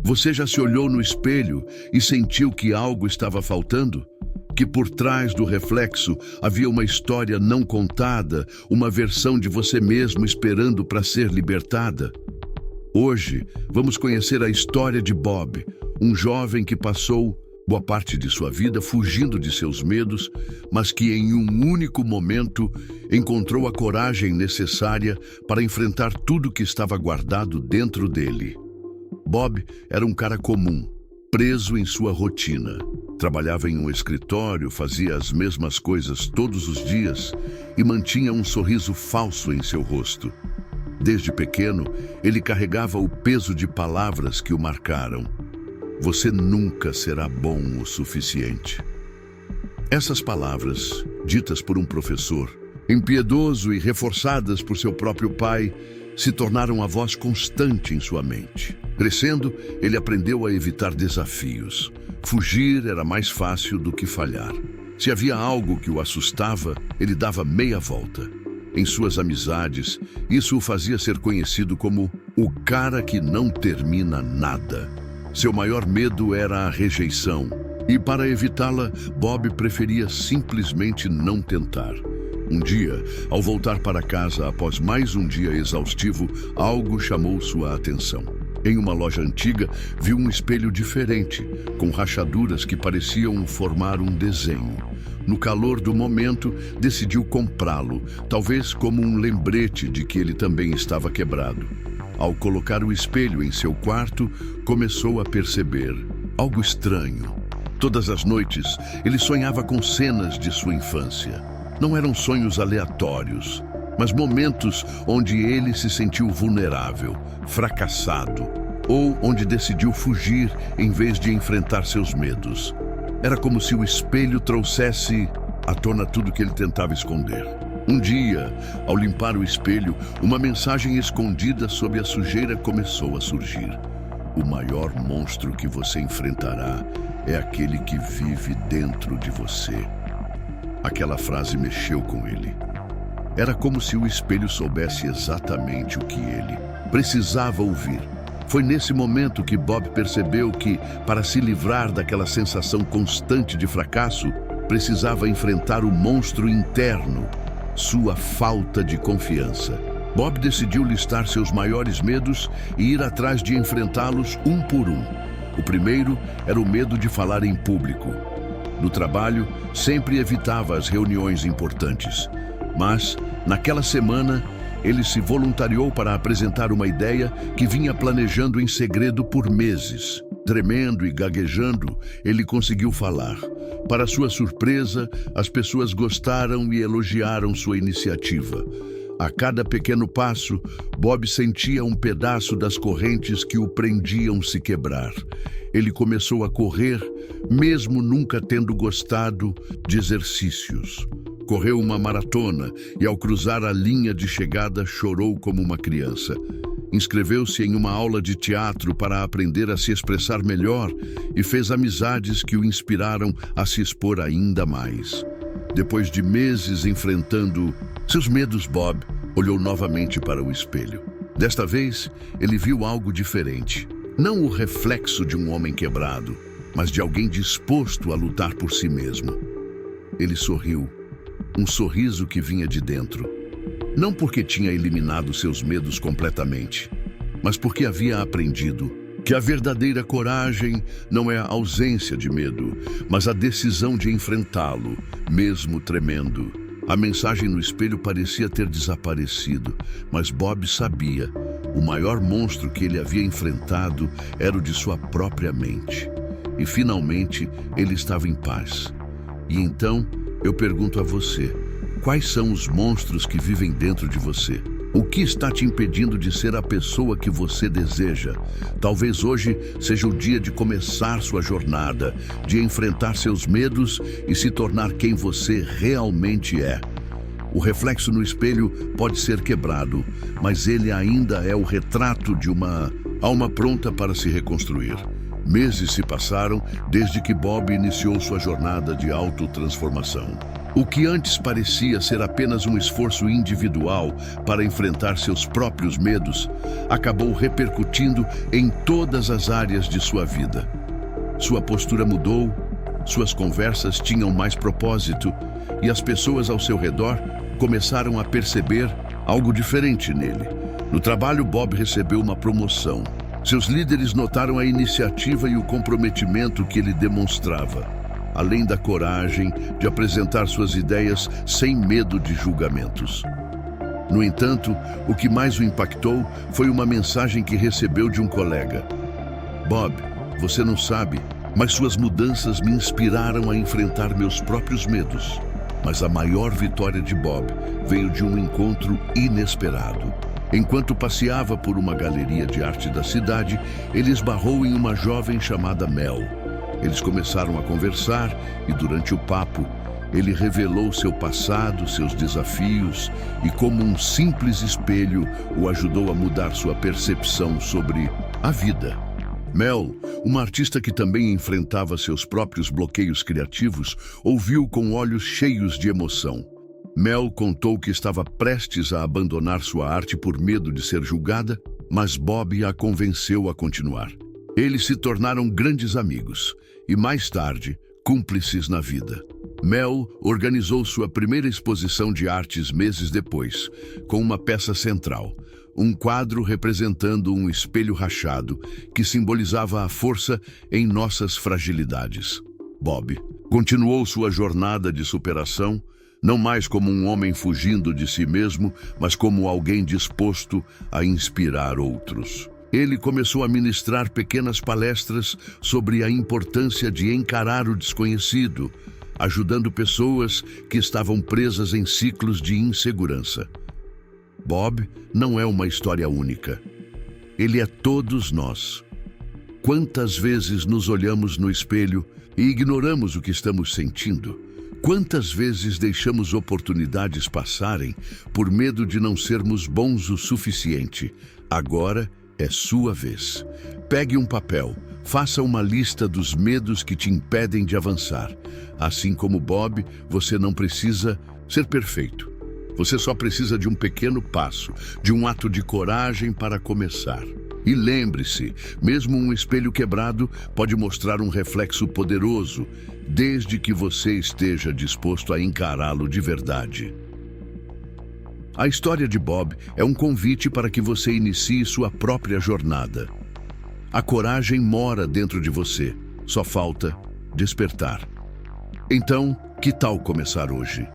Você já se olhou no espelho e sentiu que algo estava faltando? Que por trás do reflexo havia uma história não contada, uma versão de você mesmo esperando para ser libertada? Hoje, vamos conhecer a história de Bob, um jovem que passou boa parte de sua vida fugindo de seus medos, mas que em um único momento encontrou a coragem necessária para enfrentar tudo que estava guardado dentro dele. Bob era um cara comum, preso em sua rotina. Trabalhava em um escritório, fazia as mesmas coisas todos os dias e mantinha um sorriso falso em seu rosto. Desde pequeno, ele carregava o peso de palavras que o marcaram. Você nunca será bom o suficiente. Essas palavras, ditas por um professor, impiedoso e reforçadas por seu próprio pai, se tornaram a voz constante em sua mente. Crescendo, ele aprendeu a evitar desafios. Fugir era mais fácil do que falhar. Se havia algo que o assustava, ele dava meia volta. Em suas amizades, isso o fazia ser conhecido como o cara que não termina nada. Seu maior medo era a rejeição, e para evitá-la, Bob preferia simplesmente não tentar. Um dia, ao voltar para casa após mais um dia exaustivo, algo chamou sua atenção. Em uma loja antiga, viu um espelho diferente, com rachaduras que pareciam formar um desenho. No calor do momento, decidiu comprá-lo, talvez como um lembrete de que ele também estava quebrado. Ao colocar o espelho em seu quarto, começou a perceber algo estranho. Todas as noites, ele sonhava com cenas de sua infância. Não eram sonhos aleatórios, mas momentos onde ele se sentiu vulnerável, fracassado, ou onde decidiu fugir em vez de enfrentar seus medos. Era como se o espelho trouxesse à tona tudo que ele tentava esconder. Um dia, ao limpar o espelho, uma mensagem escondida sob a sujeira começou a surgir. O maior monstro que você enfrentará é aquele que vive dentro de você. Aquela frase mexeu com ele. Era como se o espelho soubesse exatamente o que ele precisava ouvir. Foi nesse momento que Bob percebeu que, para se livrar daquela sensação constante de fracasso, precisava enfrentar o monstro interno, sua falta de confiança. Bob decidiu listar seus maiores medos e ir atrás de enfrentá-los um por um. O primeiro era o medo de falar em público. No trabalho, sempre evitava as reuniões importantes. Mas, naquela semana, ele se voluntariou para apresentar uma ideia que vinha planejando em segredo por meses. Tremendo e gaguejando, ele conseguiu falar. Para sua surpresa, as pessoas gostaram e elogiaram sua iniciativa. A cada pequeno passo, Bob sentia um pedaço das correntes que o prendiam se quebrar. Ele começou a correr, mesmo nunca tendo gostado de exercícios. Correu uma maratona e, ao cruzar a linha de chegada, chorou como uma criança. Inscreveu-se em uma aula de teatro para aprender a se expressar melhor e fez amizades que o inspiraram a se expor ainda mais. Depois de meses enfrentando seus medos, Bob olhou novamente para o espelho. Desta vez, ele viu algo diferente. Não o reflexo de um homem quebrado, mas de alguém disposto a lutar por si mesmo. Ele sorriu, um sorriso que vinha de dentro. Não porque tinha eliminado seus medos completamente, mas porque havia aprendido que a verdadeira coragem não é a ausência de medo, mas a decisão de enfrentá-lo, mesmo tremendo. A mensagem no espelho parecia ter desaparecido, mas Bob sabia. O maior monstro que ele havia enfrentado era o de sua própria mente. E finalmente ele estava em paz. E então eu pergunto a você, quais são os monstros que vivem dentro de você? O que está te impedindo de ser a pessoa que você deseja? Talvez hoje seja o dia de começar sua jornada, de enfrentar seus medos e se tornar quem você realmente é. O reflexo no espelho pode ser quebrado, mas ele ainda é o retrato de uma alma pronta para se reconstruir. Meses se passaram desde que Bob iniciou sua jornada de autotransformação. O que antes parecia ser apenas um esforço individual para enfrentar seus próprios medos, acabou repercutindo em todas as áreas de sua vida. Sua postura mudou, suas conversas tinham mais propósito e as pessoas ao seu redor começaram a perceber algo diferente nele. No trabalho, Bob recebeu uma promoção. Seus líderes notaram a iniciativa e o comprometimento que ele demonstrava, além da coragem de apresentar suas ideias sem medo de julgamentos. No entanto, o que mais o impactou foi uma mensagem que recebeu de um colega. Bob, você não sabe, mas suas mudanças me inspiraram a enfrentar meus próprios medos. Mas a maior vitória de Bob veio de um encontro inesperado. Enquanto passeava por uma galeria de arte da cidade, ele esbarrou em uma jovem chamada Mel. Eles começaram a conversar e, durante o papo, ele revelou seu passado, seus desafios e, como um simples espelho, o ajudou a mudar sua percepção sobre a vida. Mel, uma artista que também enfrentava seus próprios bloqueios criativos, ouviu com olhos cheios de emoção. Mel contou que estava prestes a abandonar sua arte por medo de ser julgada, mas Bob a convenceu a continuar. Eles se tornaram grandes amigos e, mais tarde, cúmplices na vida. Mel organizou sua primeira exposição de artes meses depois, com uma peça central, um quadro representando um espelho rachado que simbolizava a força em nossas fragilidades. Bob continuou sua jornada de superação, não mais como um homem fugindo de si mesmo, mas como alguém disposto a inspirar outros. Ele começou a ministrar pequenas palestras sobre a importância de encarar o desconhecido, ajudando pessoas que estavam presas em ciclos de insegurança. Bob não é uma história única. Ele é todos nós. Quantas vezes nos olhamos no espelho e ignoramos o que estamos sentindo? Quantas vezes deixamos oportunidades passarem por medo de não sermos bons o suficiente? Agora é sua vez. Pegue um papel, faça uma lista dos medos que te impedem de avançar. Assim como Bob, você não precisa ser perfeito. Você só precisa de um pequeno passo, de um ato de coragem para começar. E lembre-se, mesmo um espelho quebrado pode mostrar um reflexo poderoso, desde que você esteja disposto a encará-lo de verdade. A história de Bob é um convite para que você inicie sua própria jornada. A coragem mora dentro de você, só falta despertar. Então, que tal começar hoje?